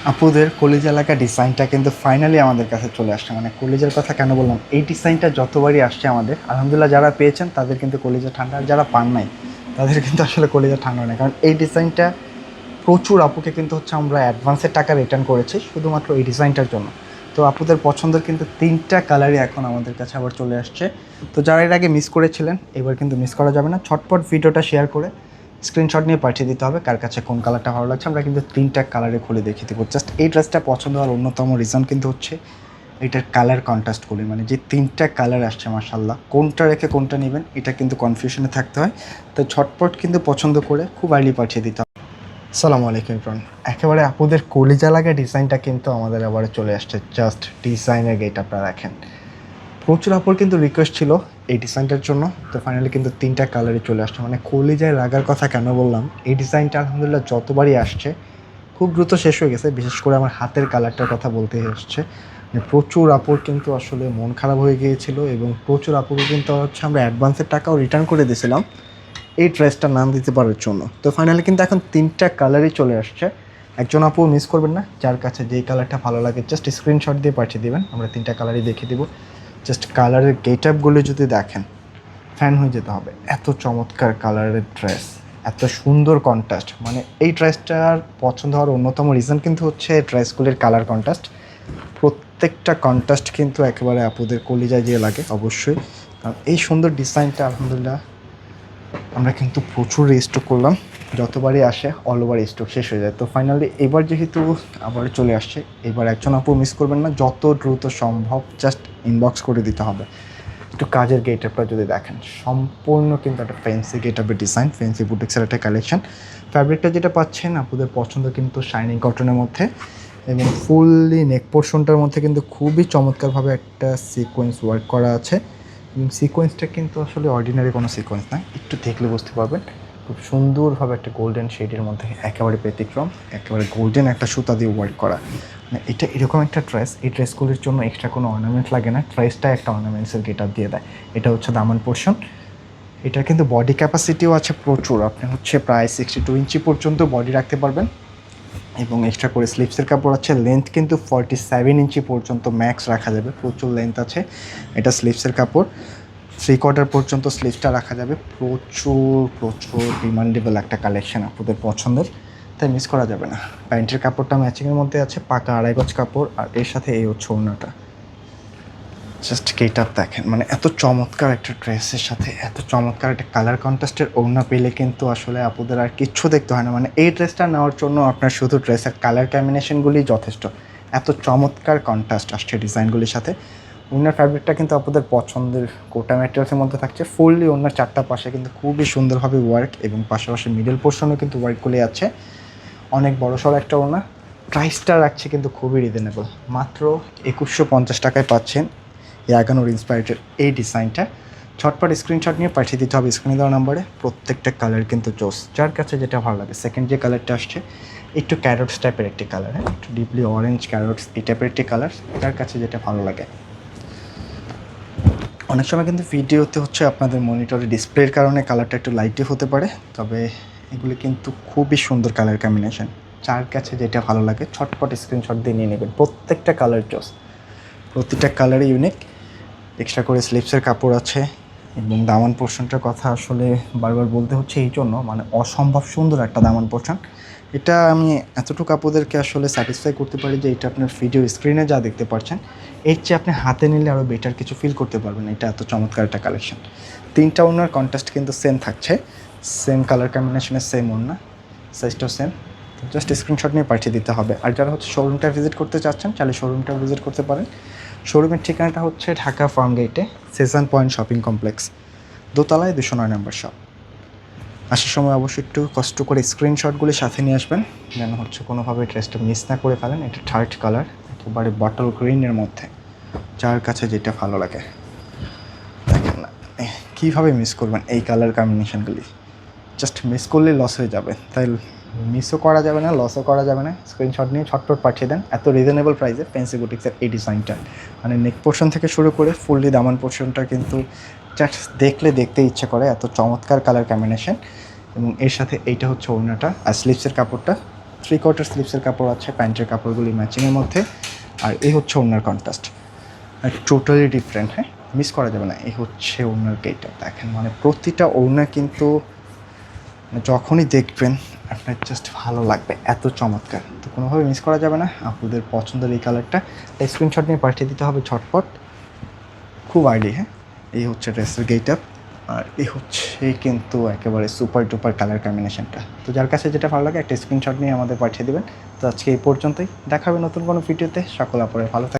আপুদের কলিজা লাগা ডিজাইনটা কিন্তু ফাইনালি আমাদের কাছে চলে আসছে। মানে কলিজার কথা কেন বললাম, এই ডিজাইনটা যতবারই আসছে আমাদের আলহামদুলিল্লাহ, যারা পেয়েছেন তাদের কিন্তু কলিজা ঠান্ডা, আর যারা পান নাই তাদের কিন্তু আসলে কলিজা ঠান্ডা নেই। কারণ এই ডিজাইনটা প্রচুর আপুকে কিন্তু হচ্ছে আমরা অ্যাডভান্সের টাকা রিটার্ন করেছি শুধুমাত্র এই ডিজাইনটার জন্য। তো আপুদের পছন্দের কিন্তু 3টা কালারই এখন আমাদের কাছে আবার চলে আসছে। তো যারা এর আগে মিস করেছিলেন এবার কিন্তু মিস করা যাবে না, ছটপট ভিডিওটা শেয়ার করে স্ক্রিনশট নিয়ে পাঠিয়ে দিতে হবে কার কাছে কোন কালারটা ভালো লাগছে। আমরা কিন্তু 3টা কালারে খুলে দেখিয়ে দেবো। জাস্ট এই ড্রেসটা পছন্দ হওয়ার অন্যতম রিজন কিন্তু হচ্ছে এটার কালার কন্ট্রাস্টগুলি, মানে যে 3টা কালার আসছে মাশাল্লাহ, কোনটা রেখে কোনটা নেবেন এটা কিন্তু কনফিউশনে থাকতে হয়। তো ছটপট কিন্তু পছন্দ করে খুব আর্লি পাঠিয়ে দিতে হবে। সালামু আলাইকুম ইমরান। একেবারে আপুদের কলিজা লাগা ডিজাইনটা কিন্তু আমাদের আবার চলে আসছে। জাস্ট ডিজাইনের গেট আপনারা দেখেন, প্রচুর আপুর কিন্তু রিকোয়েস্ট ছিল এই ডিজাইনটার জন্য। তো ফাইনালি কিন্তু 3টা কালারই চলে আসছে। মানে কলিজায় লাগার কথা কেন বললাম, এই ডিজাইনটা আলহামদুলিল্লাহ যতবারই আসছে খুব দ্রুত শেষ হয়ে গেছে। বিশেষ করে আমার হাতের কালারটার কথা বলতে আসছে, মানে প্রচুর আপুর কিন্তু আসলে মন খারাপ হয়ে গিয়েছিল এবং প্রচুর আপুকে কিন্তু হচ্ছে আমরা অ্যাডভান্সের টাকাও রিটার্ন করে দিয়েছিলাম এই ড্রেসটার নাম দিতে পারার জন্য। তো ফাইনালি কিন্তু এখন 3টা কালারই চলে আসছে। একজন আপু মিস করবেন না, যার কাছে যেই কালারটা ভালো লাগে জাস্ট স্ক্রিনশট দিয়ে পাঠিয়ে দেবেন, আমরা 3টা কালারই দেখিয়ে দেবো। জাস্ট কালারের গেট আপগুলো যদি দেখেন ফ্যান হয়ে যেতে হবে। এত চমৎকার কালারের ড্রেস, এত সুন্দর কন্ট্রাস্ট। মানে এই ড্রেসটার পছন্দ হওয়ার অন্যতম রিজন কিন্তু হচ্ছে ড্রেসগুলির কালার কন্ট্রাস্ট। প্রত্যেকটা কন্ট্রাস্ট কিন্তু একেবারে আপুদের কলিজায় দিয়ে লাগে অবশ্যই। কারণ এই সুন্দর ডিজাইনটা আলহামদুলিল্লাহ আমরা কিন্তু প্রচুর রিস্টক করলাম, যতবারই আসে অল ওভার স্টক শেষ হয়ে যায়। তো ফাইনালি এবার যেহেতু আবার চলে আসছে, এবার একজন আপু মিস করবেন না, যত দ্রুত সম্ভব জাস্ট ইনবক্স করে দিতে হবে। একটু কাজের গেট আপটা যদি দেখেন, সম্পূর্ণ কিন্তু একটা ফ্যান্সি গেট আপের ডিজাইন, ফ্যান্সি বুটিক্সের একটা কালেকশন। ফ্যাব্রিকটা যেটা পাচ্ছেন আপুদের পছন্দ কিন্তু শাইনিং কটনের মধ্যে, এবং ফুললি নেক পোর্শনটার মধ্যে কিন্তু খুবই চমৎকারভাবে একটা সিকোয়েন্স ওয়ার্ক করা আছে। এবং সিকোয়েন্সটা কিন্তু আসলে অর্ডিনারি কোনো সিকোয়েন্স না, একটু দেখলে বুঝতে পারবেন। খুব সুন্দরভাবে একটা গোল্ডেন শেডের মধ্যে একেবারে ব্যতিক্রম, একেবারে গোল্ডেন একটা সুতা দিয়ে ওয়ার্ক করা। মানে এটা এরকম একটা ড্রেস, এই ড্রেসগুলির জন্য এক্সট্রা কোনো অর্নামেন্ট লাগে না, ড্রেসটা একটা অর্নামেন্টসের গেট আপ দিয়ে দেয়। এটা হচ্ছে দামান পোর্শন। এটার কিন্তু বডি ক্যাপাসিটিও আছে প্রচুর, আপনি হচ্ছে প্রায় 62 ইঞ্চি পর্যন্ত বডি রাখতে পারবেন। এবং এক্সট্রা করে স্লিপসের কাপড় আছে, লেন্থ কিন্তু 47 ইঞ্চি পর্যন্ত ম্যাক্স রাখা যাবে, প্রচুর লেন্থ আছে। এটা স্লিপসের কাপড়, 3/4 পর্যন্ত স্লিভসটা রাখা যাবে। প্রচুর প্রচুর ডিমান্ডেবল একটা কালেকশন আপনাদের পছন্দের, তাই মিস করা যাবে না। প্যান্টের কাপড়টা ম্যাচিংয়ের মধ্যে আছে, পাকা 2.5 গজ কাপড়, আর এর সাথে এই হচ্ছে ওড়নাটা। জাস্ট গেট আপ দেখেন, মানে এত চমৎকার একটা ড্রেসের সাথে এত চমৎকার একটা কালার কন্ট্রাস্টের ওড়না পেলে কিন্তু আসলে আপুদের আর কিচ্ছু দেখতে হয় না। মানে এই ড্রেসটা নেওয়ার জন্য আপনার শুধু ড্রেসের কালার কম্বিনেশনগুলি যথেষ্ট, এত চমৎকার কন্ট্রাস্ট আসছে ডিজাইনগুলির সাথে। ওড়নার ফ্যাব্রিকটা কিন্তু আপনাদের পছন্দের কোটা ম্যাটেরিয়ালসের মধ্যে থাকছে। ফুললি ওড়নার 4টা পাশে কিন্তু খুবই সুন্দরভাবে ওয়ার্ক, এবং পাশাপাশি মিডল পোর্শনেও কিন্তু ওয়ার্কগুলি আছে। অনেক বড়সড় একটা ওড়না। প্রাইসটা রাখছে কিন্তু খুবই রিজনেবল, মাত্র 2150 টাকায় পাচ্ছেন ইয়াগানোর ইন্সপায়ার্ডের এই ডিজাইনটা। ঝটপট স্ক্রিনশট নিয়ে পাঠিয়ে দিতে হবে স্ক্রিনে দেওয়া নাম্বারে। প্রত্যেকটা কালার কিন্তু জোস, যার কাছে যেটা ভালো লাগে। সেকেন্ড যে কালারটা আসছে একটু ক্যারটস টাইপের একটি কালার, হ্যাঁ, একটু ডিপলি অরেঞ্জ ক্যারটস এই টাইপের একটি কালার, যার কাছে যেটা ভালো লাগে। অনেক সময় কিন্তু ভিডিওতে হচ্ছে আপনাদের মনিটরে ডিসপ্লের কারণে কালারটা একটু লাইটই হতে পারে, তবে এগুলি কিন্তু খুবই সুন্দর কালার কম্বিনেশন। যার কাছে যেটা ভালো লাগে ছটপট স্ক্রিনশট দিয়ে নিয়ে নেবেন। প্রত্যেকটা কালার জোস, প্রতিটা কালারই ইউনিক। এক্সট্রা করে স্লিপসের কাপড় আছে, এবং দামান পোর্শনটার কথা আসলে বারবার বলতে হচ্ছে এই জন্য, মানে অসম্ভব সুন্দর একটা দামান পোর্শন। এটা আমি এতটুকু আপনাদেরকে আসলে স্যাটিসফাই করতে পারি যে এটা আপনার ভিডিও স্ক্রিনে যা দেখতে পাচ্ছেন এর চেয়ে আপনি হাতে নিলে আরও বেটার কিছু ফিল করতে পারবেন। এটা এত চমৎকার একটা কালেকশন। 3টা ওড়নার কন্ট্রাস্ট কিন্তু সেম থাকছে, সেম কালার কম্বিনেশনের সেম ওড়না, সাইজটাও সেম। জাস্ট স্ক্রিনশট নিয়ে পাঠিয়ে দিতে হবে। আর যারা হচ্ছে শোরুমটা ভিজিট করতে চাচ্ছেন তাহলে শোরুমটা ভিজিট করতে পারেন। শোরুমের ঠিকানাটা হচ্ছে ঢাকা ফার্ম গেটে, সেজান পয়েন্ট শপিং কমপ্লেক্স, দোতলায় 209 নম্বর শপ। আসার সময় অবশ্যই একটু কষ্ট করে স্ক্রিনশটগুলি সাথে নিয়ে আসবেন, যেন হচ্ছে কোনোভাবে ড্রেসটা মিস না করে ফেলেন। এটা থার্ড কালার, একেবারে বটল গ্রিনের মধ্যে, যার কাছে যেটা ভালো লাগে। দেখেন না কীভাবে মিস করবেন এই কালার কম্বিনেশনগুলি, জাস্ট মিস করলে লস হয়ে যাবে। তাই মিসও করা যাবে না, লসও করা যাবে না। স্ক্রিনশট নিয়ে ছটপট পাঠিয়ে দেন। এত রিজনেবল প্রাইসে ফ্যান্সি বুটিক্সের এই ডিজাইনটা, মানে নেক পোর্শন থেকে শুরু করে ফুললি দামান পোর্শনটা কিন্তু জাস্ট দেখলে দেখতে ইচ্ছে করে, এত চমৎকার কালার কম্বিনেশন। এবং এর সাথে এইটা হচ্ছে ওড়নাটা, আর স্লিভসের কাপড়টা 3/4 স্লিভসের কাপড় আছে, প্যান্টের কাপড়গুলি ম্যাচিংয়ের মধ্যে। আর এই হচ্ছে ওড়নার কন্ট্রাস্ট, টোটালি ডিফারেন্ট। হ্যাঁ, মিস করা যাবে না। এই হচ্ছে ওড়নার গেটটা দেখেন, মানে প্রতিটা ওড়না কিন্তু যখনই দেখবেন আপনার জাস্ট ভালো লাগবে, এত চমৎকার। তো কোনোভাবে মিস করা যাবে না আপনাদের পছন্দের এই কালারটা। তাই স্ক্রিনশট নিয়ে পাঠিয়ে দিতে হবে ঝটপট, খুব আর্লি। হ্যাঁ, এই হচ্ছে ড্রেসের গেট আপ, আর এই হচ্ছে কিন্তু একেবারে সুপার ডুপার কালার কম্বিনেশনটা। তো যার কাছে যেটা ভালো লাগে একটা স্ক্রিনশট নিয়ে আমাদের পাঠিয়ে দেবেন। তো আজকে এই পর্যন্তই, দেখা হবে নতুন কোনো ভিডিওতে। সকল আপনারা ভালো থাকবেন।